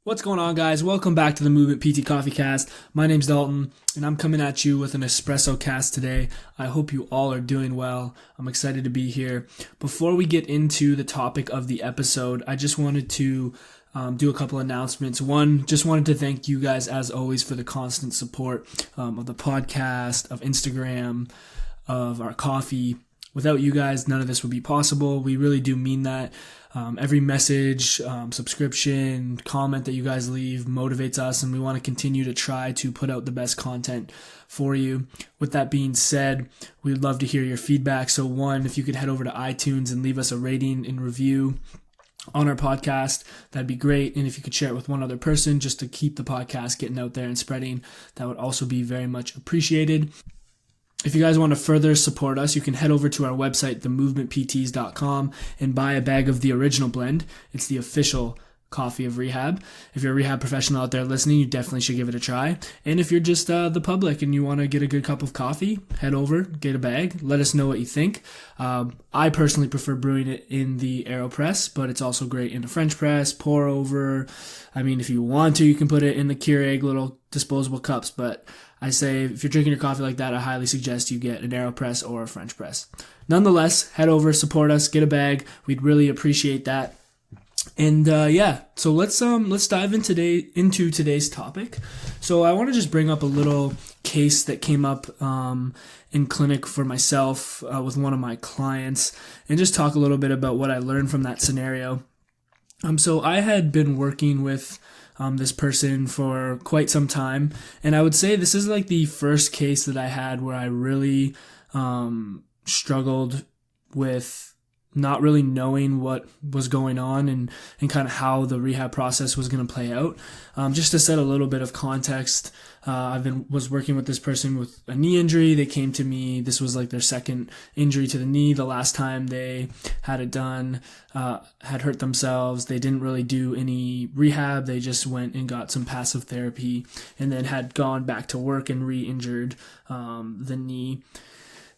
What's going on, guys? Welcome back to the Movement PT Coffee Cast. My name's Dalton, and I'm coming at you with an EspressoCast today. I hope you all are doing well. I'm excited to be here. Before we get into the topic of the episode, I just wanted to do a couple announcements. One, just wanted to thank you guys, as always, for the constant support of the podcast, of Instagram, of our coffee. Without you guys, none of this would be possible. We really do mean that. Every message, subscription, comment that you guys leave motivates us, and we want to continue to try to put out the best content for you. With that being said, we'd love to hear your feedback. So one, if you could head over to iTunes and leave us a rating and review on our podcast, that'd be great. And if you could share it with one other person just to keep the podcast getting out there and spreading, that would also be very much appreciated. If you guys want to further support us, you can head over to our website, themovementpts.com, and buy a bag of the original blend. It's the official coffee of rehab. If you're a rehab professional out there listening, you definitely should give it a try. And if you're just the public and you want to get a good cup of coffee, head over, get a bag, let us know what you think. I personally prefer brewing it in the AeroPress, but it's also great in a French press, pour over. I mean, if you want to, you can put it in the Keurig little disposable cups, but I say if you're drinking your coffee like that, I highly suggest you get an AeroPress or a French press. Nonetheless, head over, support us, get a bag. We'd really appreciate that. And so let's dive into today's topic. So I want to just bring up a little case that came up in clinic for myself with one of my clients, and just talk a little bit about what I learned from that scenario. So I had been working with this person for quite some time, and I would say this is like the first case that I had where I really struggled with not really knowing what was going on and kind of how the rehab process was going to play out. Just to set a little bit of context, was working with this person with a knee injury. They came to me. This was like their second injury to the knee. The last time they had it done, had hurt themselves. They didn't really do any rehab. They just went and got some passive therapy and then had gone back to work and re-injured the knee.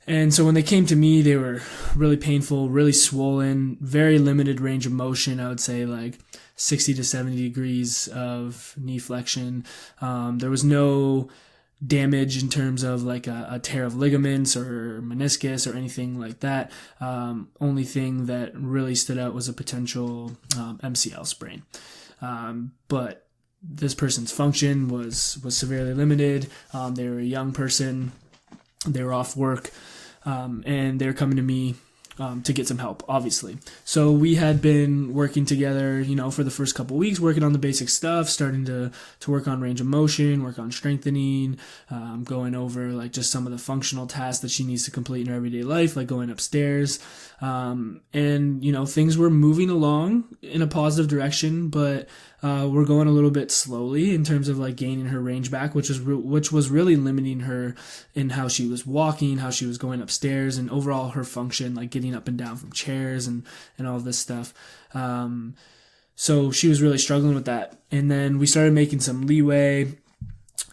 And so when they came to me, they were really painful, really swollen, very limited range of motion. I would say like 60 to 70 degrees of knee flexion. There was no damage in terms of like a tear of ligaments or meniscus or anything like that. Only thing that really stood out was a potential MCL sprain. But this person's function was severely limited. They were a young person. They were off work, and they're coming to me to get some help, obviously. So we had been working together, for the first couple of weeks, working on the basic stuff, starting to work on range of motion, work on strengthening, going over like just some of the functional tasks that she needs to complete in her everyday life, like going upstairs. And things were moving along in a positive direction, but we're going a little bit slowly in terms of like gaining her range back, which was really limiting her in how she was walking, how she was going upstairs, and overall her function, like getting up and down from chairs and all of this stuff. So she was really struggling with that. And then we started making some leeway,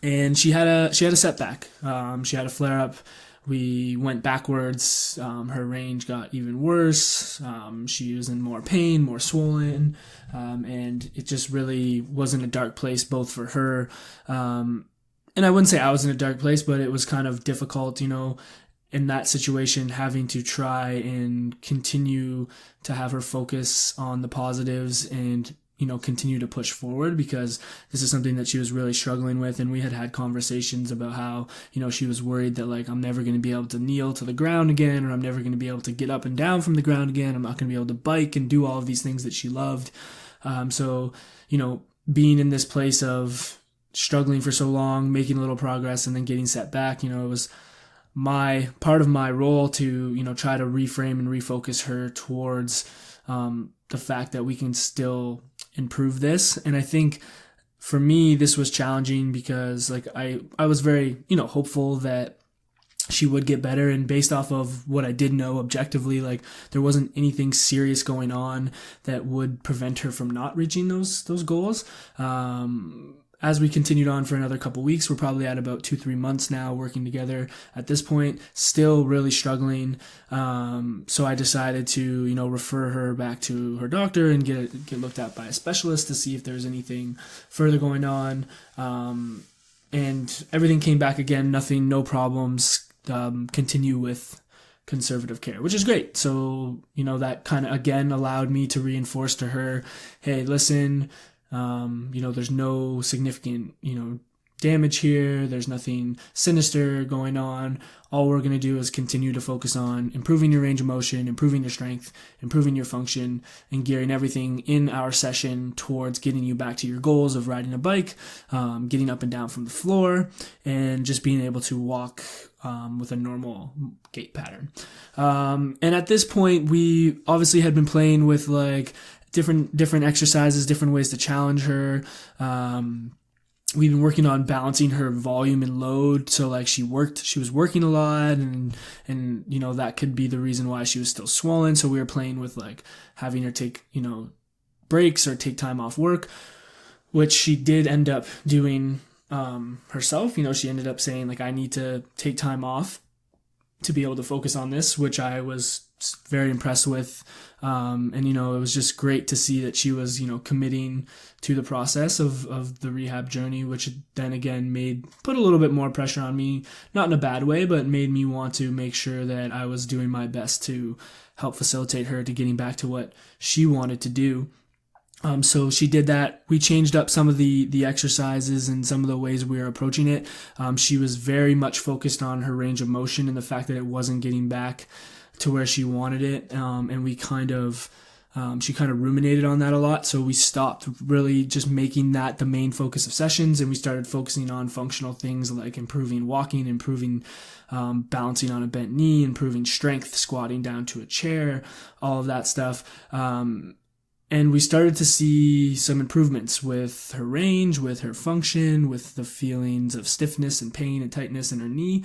and she had a setback. She had a flare up. We went backwards. Her range got even worse. She was in more pain, more swollen, and it just really was in a dark place, both for her. And I wouldn't say I was in a dark place, but it was kind of difficult, in that situation, having to try and continue to have her focus on the positives and continue to push forward, because this is something that she was really struggling with. And we had conversations about how, she was worried that like, I'm never going to be able to kneel to the ground again, or I'm never going to be able to get up and down from the ground again. I'm not going to be able to bike and do all of these things that she loved. So, being in this place of struggling for so long, making a little progress and then getting set back, it was part of my role to, try to reframe and refocus her towards, the fact that we can still improve this. And I think for me, this was challenging because like I was very, hopeful that she would get better. And based off of what I did know objectively, like there wasn't anything serious going on that would prevent her from not reaching those goals. as we continued on for another couple weeks, we're probably at about 2-3 months now working together at this point, still really struggling. So I decided to, refer her back to her doctor and get looked at by a specialist to see if there's anything further going on. And everything came back again, nothing, no problems, continue with conservative care, which is great. So, that kind of again allowed me to reinforce to her, hey, listen, there's no significant, damage here. There's nothing sinister going on. All we're going to do is continue to focus on improving your range of motion, improving your strength, improving your function, and gearing everything in our session towards getting you back to your goals of riding a bike, getting up and down from the floor, and just being able to walk with a normal gait pattern. And at this point, we obviously had been playing with like different exercises, different ways to challenge her. We've been working on balancing her volume and load. So like she was working a lot and that could be the reason why she was still swollen. So we were playing with like having her take, breaks or take time off work, which she did end up doing, herself. She ended up saying like, I need to take time off to be able to focus on this, which I was very impressed with. And it was just great to see that she was, committing to the process of the rehab journey, which then again put a little bit more pressure on me, not in a bad way, but made me want to make sure that I was doing my best to help facilitate her to getting back to what she wanted to do. So she did that. We changed up some of the exercises and some of the ways we were approaching it. She was very much focused on her range of motion and the fact that it wasn't getting back to where she wanted it. And we she kind of ruminated on that a lot. So we stopped really just making that the main focus of sessions. And we started focusing on functional things like improving walking, improving balancing on a bent knee, improving strength, squatting down to a chair, all of that stuff. And we started to see some improvements with her range, with her function, with the feelings of stiffness and pain and tightness in her knee.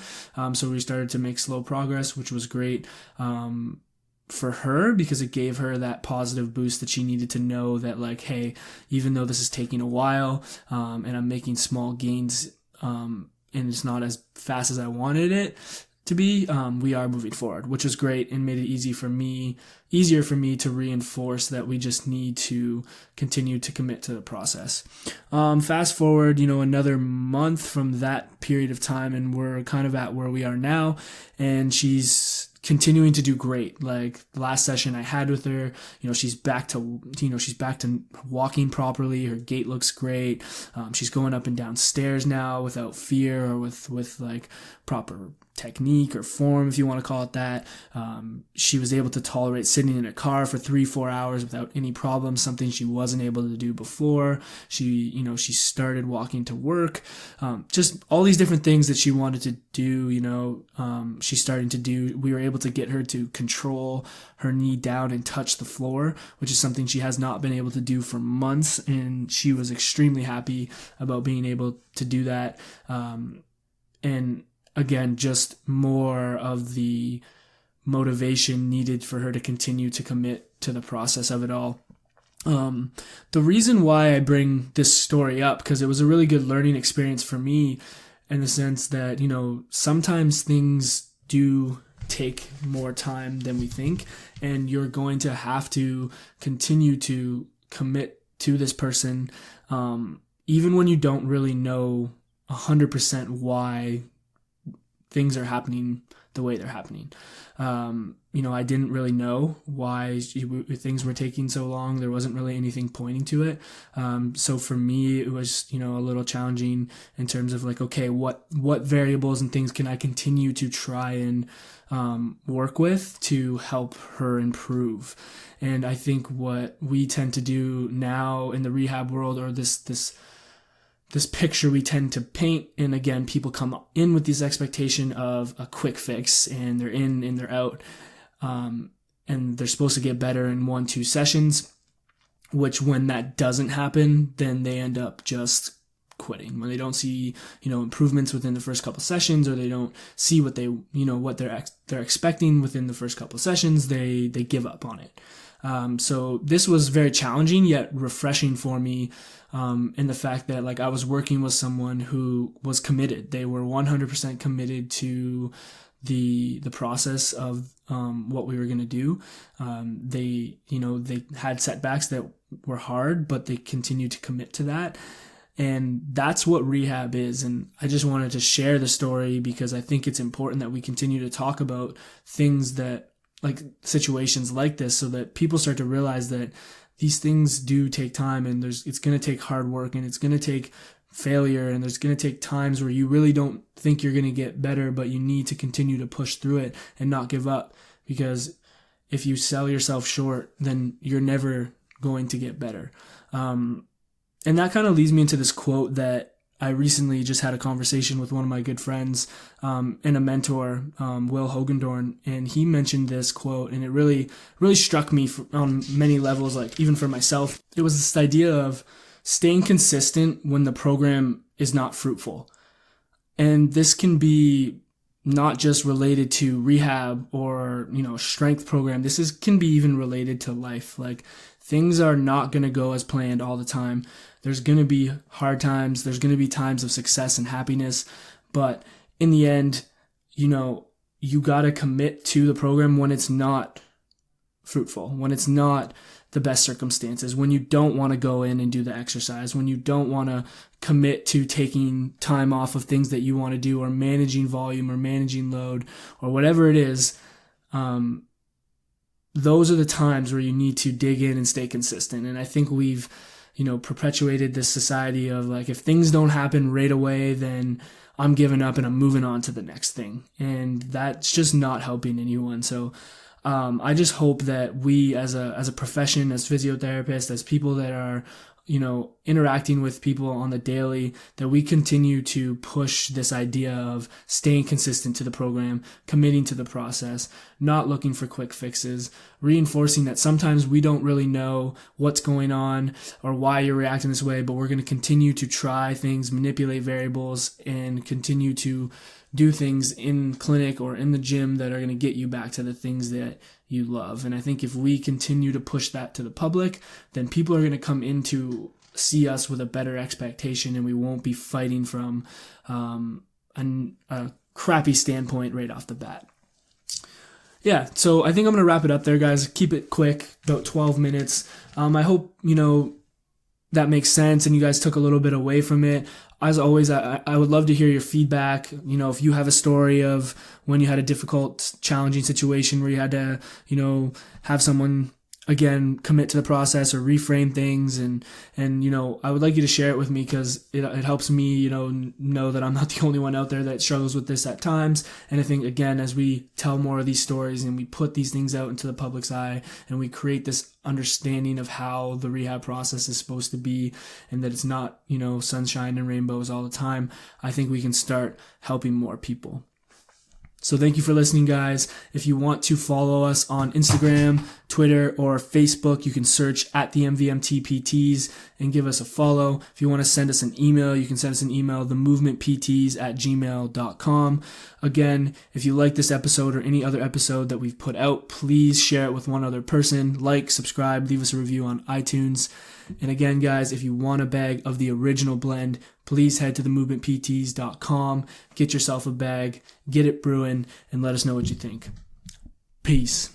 So we started to make slow progress, which was great for her because it gave her that positive boost that she needed to know that like, hey, even though this is taking a while and I'm making small gains and it's not as fast as I wanted it to be, we are moving forward, which was great and made it easier for me to reinforce that we just need to continue to commit to the process. Fast forward, another month from that period of time, and we're kind of at where we are now, and she's continuing to do great. Like the last session I had with her, she's back to walking properly. Her gait looks great. She's going up and down stairs now without fear or with like proper technique or form, if you want to call it that. She was able to tolerate sitting in a car for 3-4 hours without any problems, something she wasn't able to do before. She started walking to work. Just all these different things that she wanted to do, she's starting to do. We were able to get her to control her knee down and touch the floor, which is something she has not been able to do for months. And she was extremely happy about being able to do that. And again, just more of the motivation needed for her to continue to commit to the process of it all. The reason why I bring this story up, because it was a really good learning experience for me in the sense that, sometimes things do take more time than we think, and you're going to have to continue to commit to this person, even when you don't really know 100% why things are happening the way they're happening. I didn't really know why things were taking so long. There wasn't really anything pointing to it. So for me, it was, a little challenging in terms of like, okay, what variables and things can I continue to try and work with to help her improve? And I think what we tend to do now in the rehab world, or this picture we tend to paint, and again, people come in with this expectation of a quick fix, and they're in and they're out, and they're supposed to get better in 1-2 sessions, which when that doesn't happen, then they end up just quitting. When they don't see, improvements within the first couple sessions, or they don't see what what they're expecting within the first couple sessions, they give up on it. So this was very challenging yet refreshing for me, in the fact that like I was working with someone who was committed. They were 100% committed to the process of what we were going to do. They had setbacks that were hard, but they continued to commit to that. And that's what rehab is. And I just wanted to share the story because I think it's important that we continue to talk about things that, like situations like this, so that people start to realize that these things do take time, and it's going to take hard work, and it's going to take failure, and there's going to take times where you really don't think you're going to get better, but you need to continue to push through it and not give up, because if you sell yourself short, then you're never going to get better. And that kind of leads me into this quote that I recently just had a conversation with one of my good friends and a mentor, Will Hogendorn, and he mentioned this quote, and it really struck me on many levels, like even for myself. It was this idea of staying consistent when the program is not fruitful. And this can be not just related to rehab or, strength program. Can be even related to life. Like, things are not going to go as planned all the time. There's going to be hard times. There's going to be times of success and happiness. But in the end, you got to commit to the program when it's not fruitful, when it's not the best circumstances, when you don't want to go in and do the exercise, when you don't want to commit to taking time off of things that you want to do, or managing volume or managing load or whatever it is. Those are the times where you need to dig in and stay consistent. And I think we've, perpetuated this society of like, if things don't happen right away, then I'm giving up and I'm moving on to the next thing. And that's just not helping anyone. So I just hope that we as a profession, as physiotherapists, as people that are, interacting with people on the daily, that we continue to push this idea of staying consistent to the program, committing to the process, not looking for quick fixes, reinforcing that sometimes we don't really know what's going on or why you're reacting this way, but we're going to continue to try things, manipulate variables, and continue to do things in clinic or in the gym that are going to get you back to the things that you love. And I think if we continue to push that to the public, then people are going to come in to see us with a better expectation, and we won't be fighting from a crappy standpoint right off the bat. Yeah, so I think I'm going to wrap it up there, guys. Keep it quick, about 12 minutes. I hope, that makes sense and you guys took a little bit away from it. As always, I would love to hear your feedback. If you have a story of when you had a difficult, challenging situation where you had to, have someone, again, commit to the process or reframe things. And I would like you to share it with me, because it helps me, know that I'm not the only one out there that struggles with this at times. And I think, again, as we tell more of these stories and we put these things out into the public's eye and we create this understanding of how the rehab process is supposed to be, and that it's not, sunshine and rainbows all the time, I think we can start helping more people. So thank you for listening, guys. If you want to follow us on Instagram, Twitter, or Facebook, you can search at the MVMTPTs and give us a follow. If you want to send us an email, you can send us an email, themovementpts@gmail.com. Again, if you like this episode or any other episode that we've put out, please share it with one other person. Like, subscribe, leave us a review on iTunes. And again, guys, if you want a bag of the original blend, please head to themovementpts.com, get yourself a bag, get it brewing, and let us know what you think. Peace.